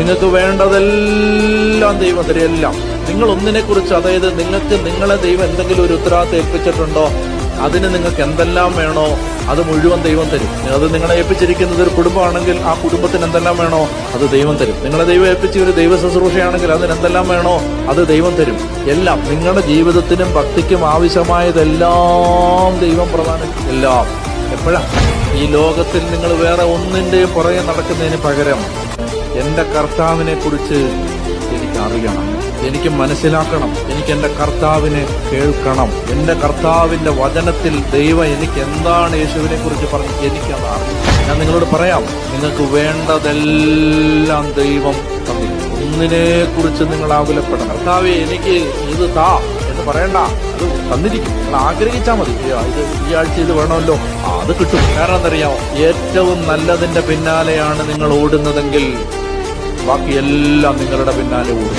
നിങ്ങൾക്ക് വേണ്ടതെല്ലാം ദൈവം തരും. എല്ലാം നിങ്ങൾ ഒന്നിനെ കുറിച്ച്, അതായത് നിങ്ങൾക്ക് നിങ്ങളെ ദൈവം എന്തെങ്കിലും ഒരു ഉത്തരവാദിത്തം ഏൽപ്പിച്ചിട്ടുണ്ടോ, അതിന് നിങ്ങൾക്ക് എന്തെല്ലാം വേണോ അത് മുഴുവൻ ദൈവം തരും. അത് നിങ്ങളെ ഏൽപ്പിച്ചിരിക്കുന്നത് ഒരു കുടുംബമാണെങ്കിൽ ആ കുടുംബത്തിന് എന്തെല്ലാം വേണോ അത് ദൈവം തരും. നിങ്ങളെ ദൈവം ഏൽപ്പിച്ച ഒരു ദൈവ ശുശ്രൂഷയാണെങ്കിൽ അതിന് എന്തെല്ലാം വേണോ അത് ദൈവം തരും. എല്ലാം നിങ്ങളുടെ ജീവിതത്തിനും ഭക്തിക്കും ആവശ്യമായതെല്ലാം ദൈവം പ്രദാനം. എല്ലാം എപ്പോഴാ? ഈ ലോകത്തിൽ നിങ്ങൾ വേറെ ഒന്നിന്റെയും പുറകെ നടക്കുന്നതിന് പകരം എന്റെ കർത്താവിനെ കുറിച്ച് എനിക്കറിയണം, എനിക്ക് മനസ്സിലാക്കണം, എനിക്ക് എന്റെ കർത്താവിനെ കേൾക്കണം. എന്റെ കർത്താവിന്റെ വചനത്തിൽ ദൈവം എനിക്ക് എന്താണ് യേശുവിനെ കുറിച്ച് പറഞ്ഞ് എനിക്കത് അറിയാം. ഞാൻ നിങ്ങളോട് പറയാം, നിങ്ങൾക്ക് വേണ്ടതെല്ലാം ദൈവം തന്നിരിക്കും. ഒന്നിനെ കുറിച്ച് നിങ്ങൾ ആകുലപ്പെടണം. കർത്താവേ എനിക്ക് ഇത് താ എന്ന് പറയണ്ട, അത് തന്നിരിക്കും. നിങ്ങൾ ആഗ്രഹിച്ചാൽ മതി. ഇത് ഈ ആഴ്ച ഇത് വേണമല്ലോ, അത് കിട്ടും. കാരണം എന്തറിയാമോ, ഏറ്റവും നല്ലതിന്റെ പിന്നാലെയാണ് നിങ്ങൾ ഓടുന്നതെങ്കിൽ ബാക്കിയെല്ലാം നിങ്ങളുടെ പിന്നാലെ ഓടും.